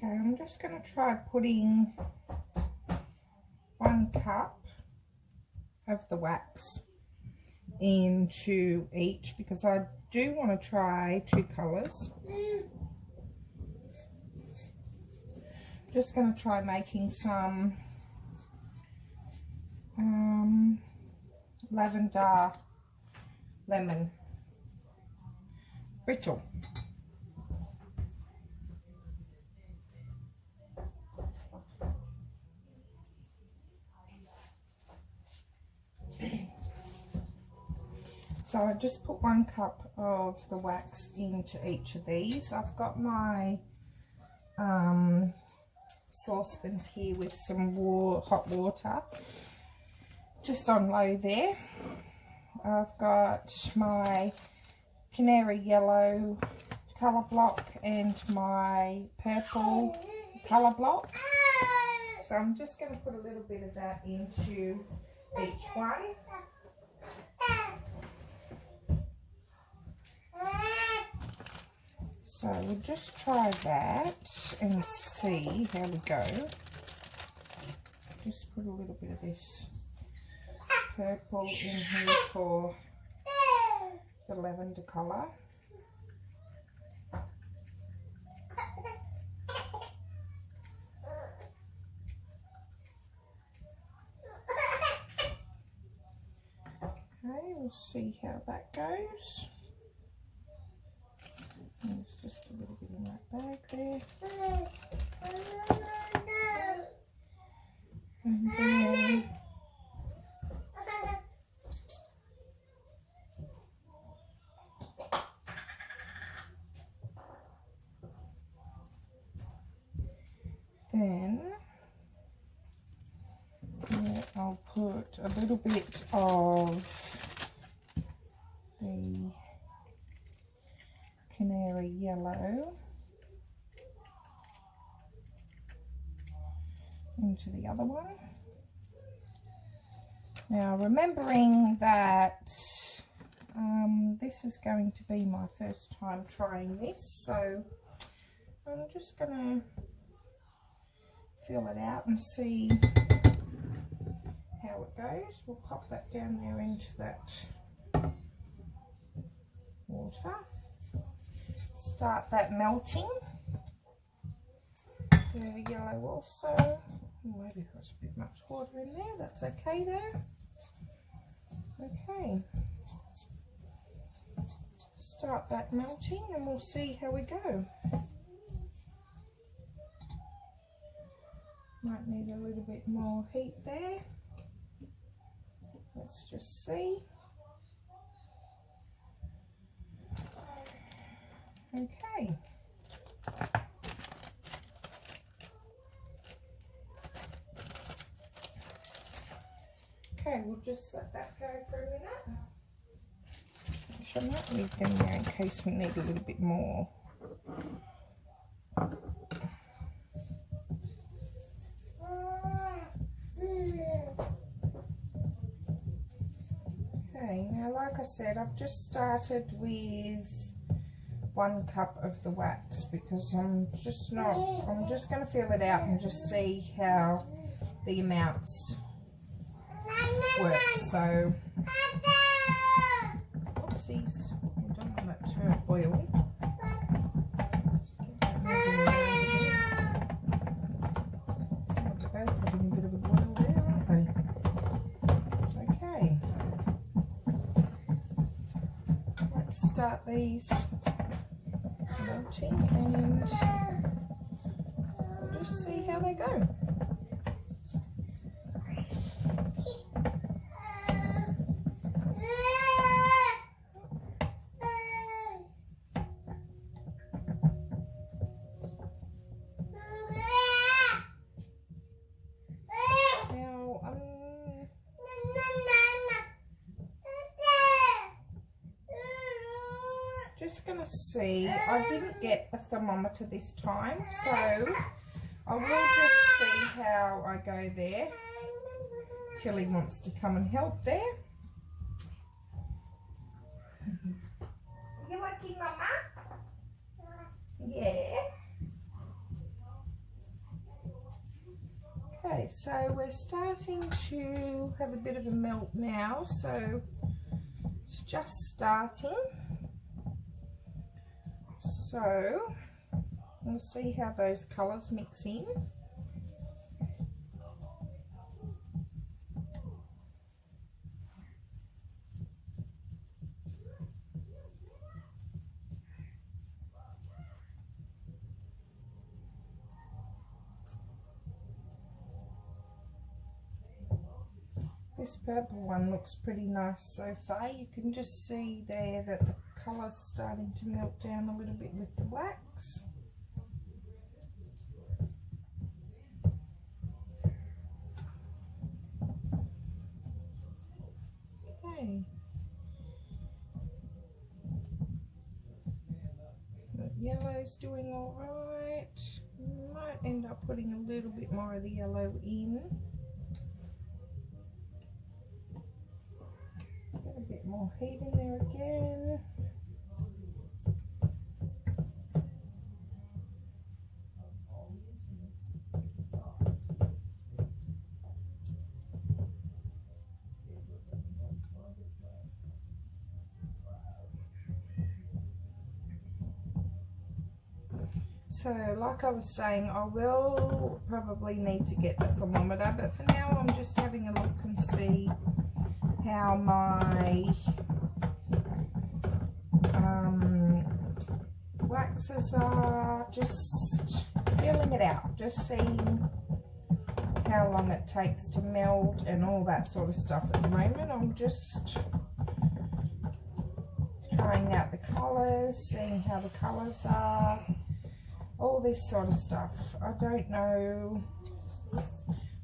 Okay, I'm just going to try putting 1 cup of the wax into each because I do want to try 2 colours. Just going to try making some lavender lemon brittle. So I just put 1 cup of the wax into each of these. I've got my saucepans here with some hot water just on low there. I've got my canary yellow colour block and my purple colour block. So I'm just going to put a little bit of that into each one. So we'll just try that and see how we go. Just put a little bit of this purple in here for the lavender colour. Okay, we'll see how that goes. There's just a little bit in that bag there. And then I'll put a little bit of the canary yellow into the other one. Now remembering that this is going to be my first time trying this, so I'm just going to fill it out and see how it goes. We'll pop that down there into that water. Start that melting. The yellow also. Maybe there's a bit much water in there. That's okay though. Okay. Start that melting and we'll see how we go. Might need a little bit more heat there. Let's just see. Okay. Okay, we'll just let that go for a minute. Actually, I might leave them there in case we need a little bit more. Okay, now like I said, I've just started with 1 cup of the wax because I'm just going to feel it out and just see how the amounts work. So, oopsies, I don't want that to boil. They're both having a bit of a boil there, aren't they? Okay. Let's start these melting and we'll just see how they go. Just gonna see, I didn't get a thermometer this time, so I will just see how I go there. Tilly wants to come and help there. You watching Mama? Yeah. so we're starting to have a bit of a melt now, so it's just starting. So we'll see how those colours mix in. This purple one looks pretty nice so far. You can just see there that the colour's starting to melt down a little bit with the wax. Okay. The yellow's doing alright. Might end up putting a little bit more of the yellow in. Get a bit more heat in there again. So like I was saying, I will probably need to get the thermometer, but for now I'm just having a look and see how my waxes are, just feeling it out, just seeing how long it takes to melt and all that sort of stuff. At the moment I'm just trying out the colours, seeing how the colours are, all this sort of stuff. I don't know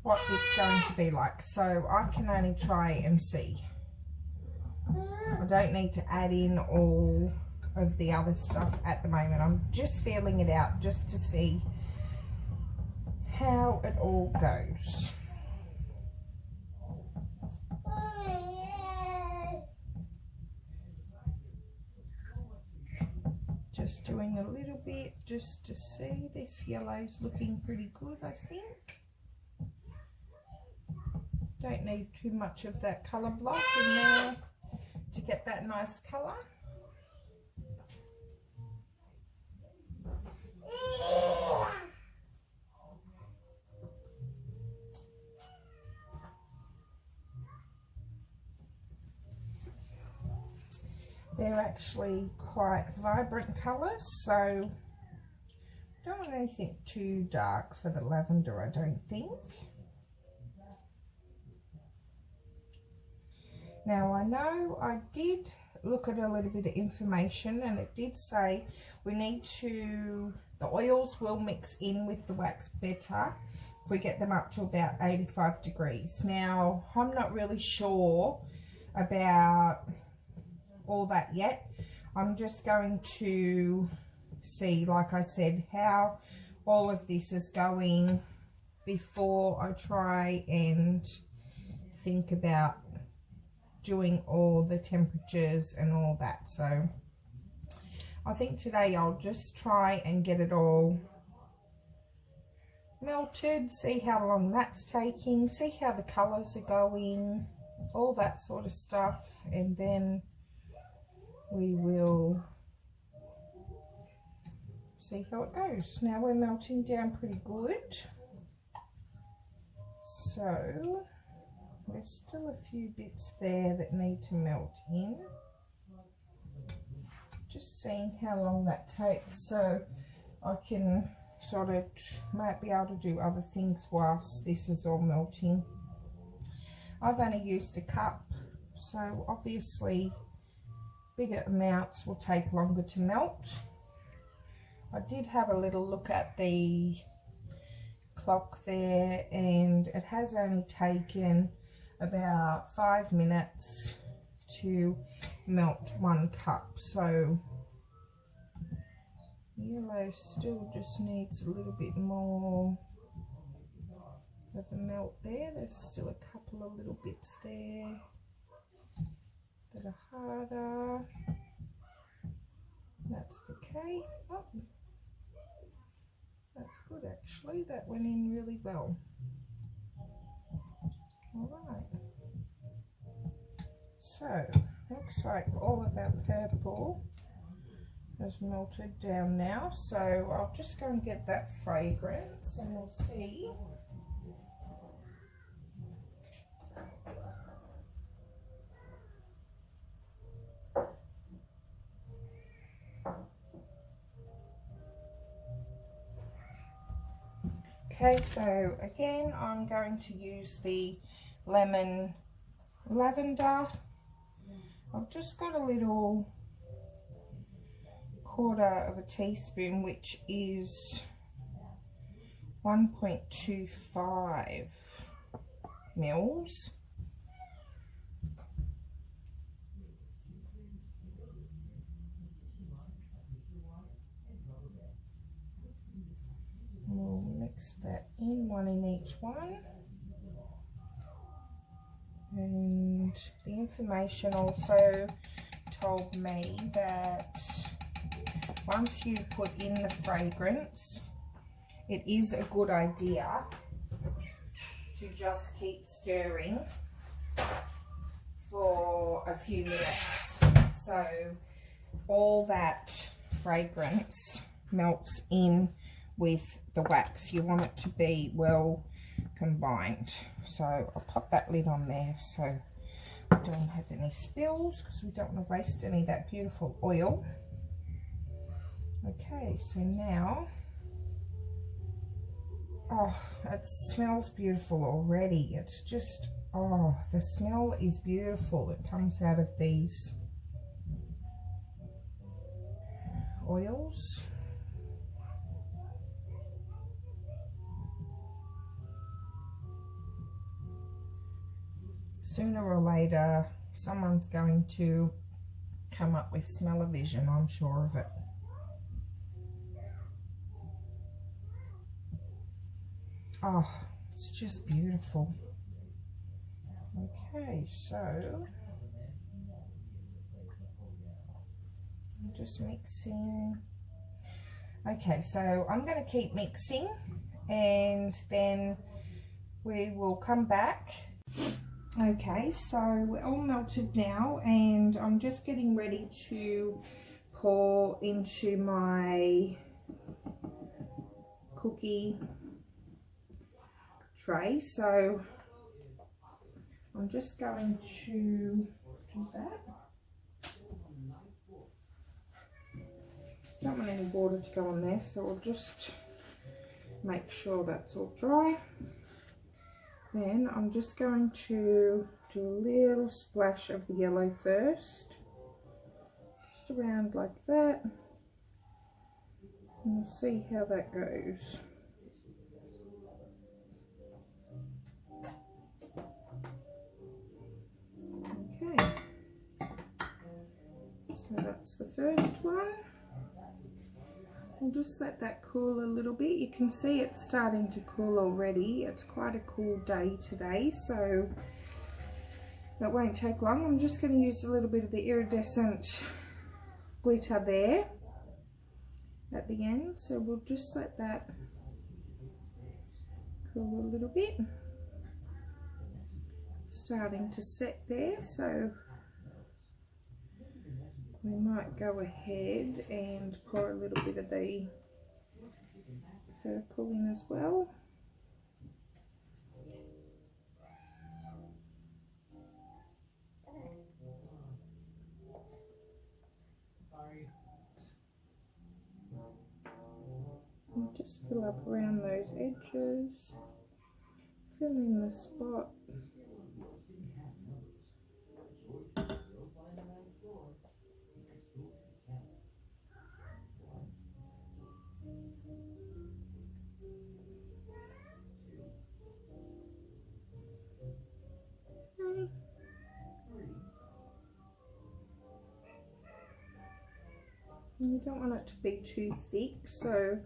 what it's going to be like, so I can only try and see. I don't need to add in all of the other stuff at the moment. I'm just feeling it out just to see how it all goes. Just doing a little bit just to see. This yellow's looking pretty good, I think. Don't need too much of that colour block in there to get that nice colour. They're actually quite vibrant colours, so don't want anything too dark for the lavender, I don't think. Now I know I did look at a little bit of information and it did say we need to, the oils will mix in with the wax better if we get them up to about 85 degrees. Now I'm not really sure about all that yet. I'm just going to see, like I said, how all of this is going before I try and think about doing all the temperatures and all that. So I think today I'll just try and get it all melted, see how long that's taking, see how the colours are going, all that sort of stuff, and then we will see how it goes. Now we're melting down pretty good, so there's still a few bits there that need to melt in. Just seeing how long that takes, so I can sort of might be able to do other things whilst this is all melting. I've only used a cup, so obviously bigger amounts will take longer to melt. I did have a little look at the clock there and it has only taken about 5 minutes to melt 1 cup, so yellow still just needs a little bit more of a melt there. There's still a couple of little bits there that are harder. That's okay. Oh, that's good actually, that went in really well. Alright, so looks like all of our purple has melted down now, so I'll just go and get that fragrance and we'll see. Okay, so again I'm going to use the lemon lavender. I've just got a little 1/4 of a teaspoon, which is 1.25 mils. We'll mix that in, one in each one. And the information also told me that once you put in the fragrance, it is a good idea to just keep stirring for a few minutes, so all that fragrance melts in with the wax. You want it to be well combined. So I'll pop that lid on there so we don't have any spills, because we don't want to waste any of that beautiful oil. Okay, so now, oh, it smells beautiful already. It's just, oh, the smell is beautiful. It comes out of these oils. Sooner or later, someone's going to come up with smell-o-vision, I'm sure of it. Oh, it's just beautiful. Okay, so I'm just mixing. Okay, so I'm going to keep mixing and then we will come back. Okay, so we're all melted now and I'm just getting ready to pour into my cookie tray. So I'm just going to do that. Don't want any water to go on there, so I'll just make sure that's all dry. Then I'm just going to do a little splash of the yellow first, just around like that, and we'll see how that goes. Okay, so that's the first one. We'll just let that cool a little bit. You can see it's starting to cool already. It's quite a cool day today, so that won't take long. I'm just going to use a little bit of the iridescent glitter there at the end, so we'll just let that cool a little bit. Starting to set there, so we might go ahead and pour a little bit of the purple in as well. And just fill up around those edges, fill in the spot. And you don't want it to be too thick, so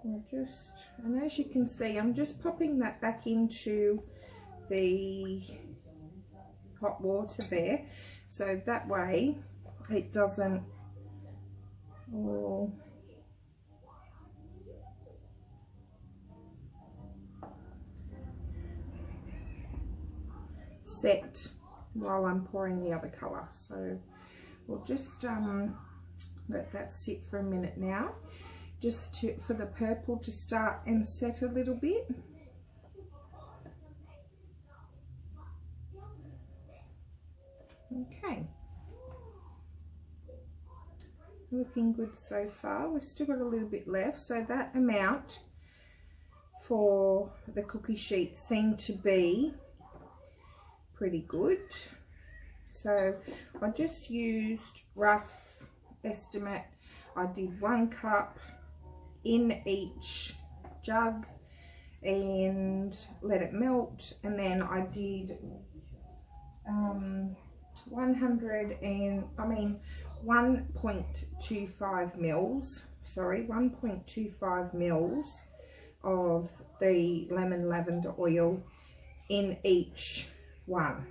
I'll just, and as you can see, I'm just popping that back into the hot water there, so that way it doesn't all set while I'm pouring the other colour. So we'll just let that sit for a minute now, just for the purple to start and set a little bit. Okay, looking good so far. We've still got a little bit left, so that amount for the cookie sheet seemed to be pretty good. So I just used rough estimate. I did 1 cup in each jug and let it melt, and then I did 1.25 mils, sorry, 1.25 mils of the lemon lavender oil in each one.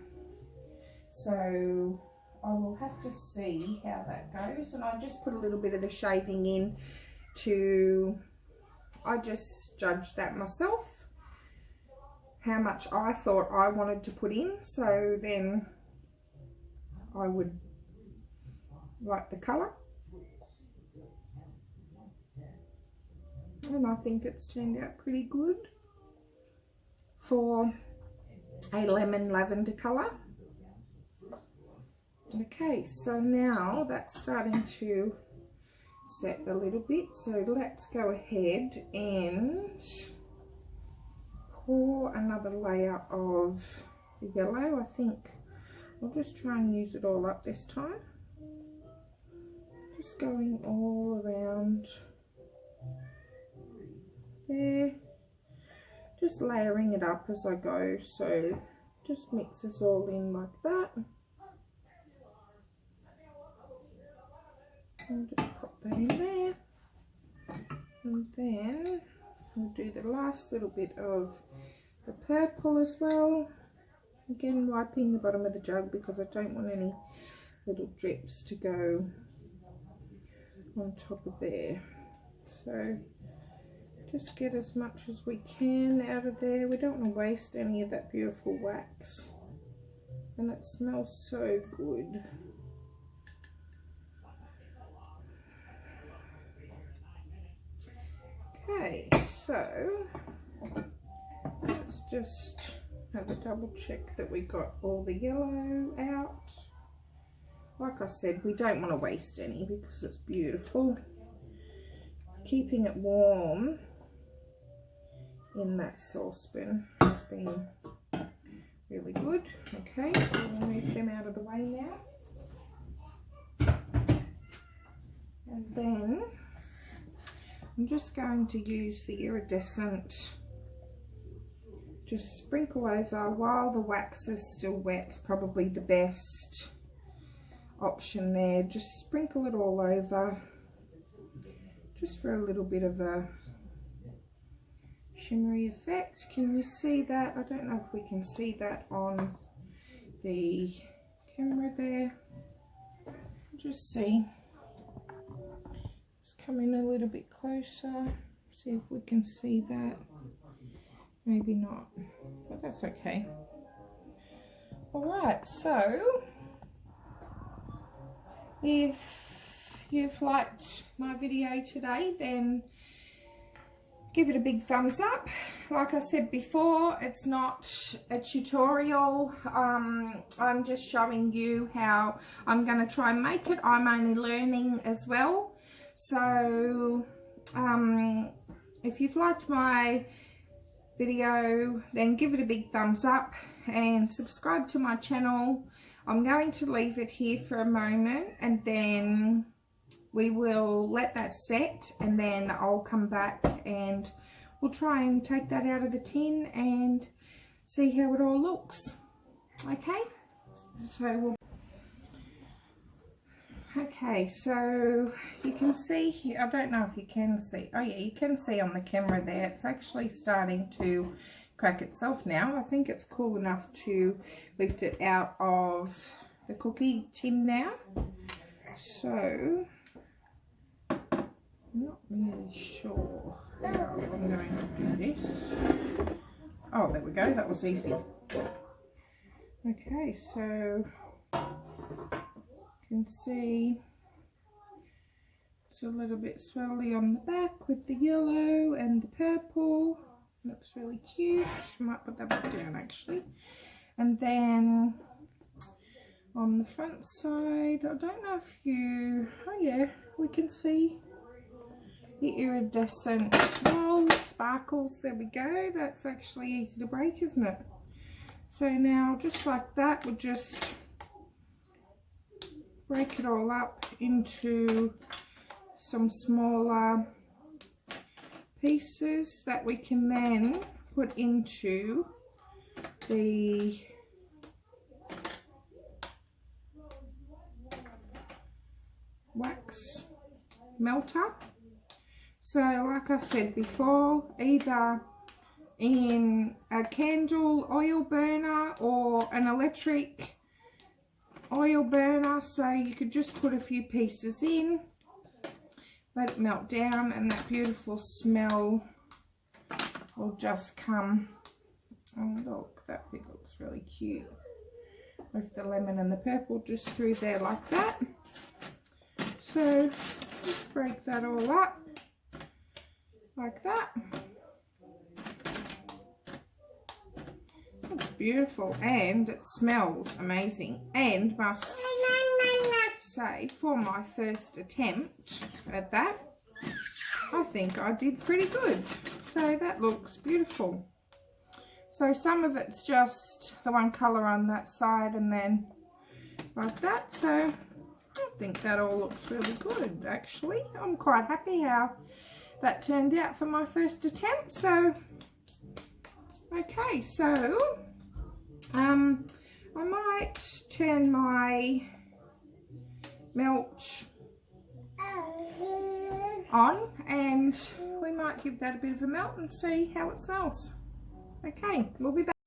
So I will have to see how that goes, and I just put a little bit of the shaving in I just judged that myself, how much I thought I wanted to put in, so then I would like the colour, and I think it's turned out pretty good for a lemon lavender colour. Okay, so now that's starting to set a little bit, so let's go ahead and pour another layer of the yellow. I think I'll just try and use it all up this time, just going all around there, just layering it up as I go, so just mixes all in like that. I'll just pop that in there, and then we'll do the last little bit of the purple as well, again wiping the bottom of the jug because I don't want any little drips to go on top of there. So just get as much as we can out of there. We don't want to waste any of that beautiful wax, and it smells so good. Okay, so let's just have a double check that we got all the yellow out. Like I said, we don't want to waste any because it's beautiful. Keeping it warm in that saucepan has been really good. Okay, so we'll move them out of the way now. And then I'm just going to use the iridescent, just sprinkle over while the wax is still wet. It's probably the best option there. Just sprinkle it all over, just for a little bit of a shimmery effect. Can you see that? I don't know if we can see that on the camera there. Just see. Come in a little bit closer, see if we can see that. Maybe not, but that's okay. Alright, so if you've liked my video today, then give it a big thumbs up. Like I said before, it's not a tutorial. I'm just showing you how I'm going to try and make it. I'm only learning as well. So if you've liked my video, then give it a big thumbs up and subscribe to my channel. I'm going to leave it here for a moment, and then we will let that set, and then I'll come back and we'll try and take that out of the tin and see how it all looks. Okay, so okay, so you can see here, I don't know if you can see, oh yeah, you can see on the camera there, it's actually starting to crack itself now. I think it's cool enough to lift it out of the cookie tin now. So I'm not really sure how I'm going to do this. Oh, there we go, that was easy. Okay, so you can see it's a little bit swirly on the back with the yellow and the purple. Looks really cute. Might put that back down actually. And then on the front side, I don't know if you, oh yeah, we can see the iridescent sparkles. There we go. That's actually easy to break, isn't it? So now just like that, we'll just break it all up into some smaller pieces that we can then put into the wax melter. So like I said before, either in a candle oil burner or an electric oil burner, so you could just put a few pieces in, let it melt down, and that beautiful smell will just come. Oh look, that bit looks really cute with the lemon and the purple just through there like that. So just break that all up like that. It's beautiful and it smells amazing, and must say, for my first attempt at that, I think I did pretty good. So that looks beautiful. So some of it's just the one colour on that side and then like that. So I think that all looks really good actually. I'm quite happy how that turned out for my first attempt. So okay, so I might turn my melt on and we might give that a bit of a melt and see how it smells. Okay, we'll be back.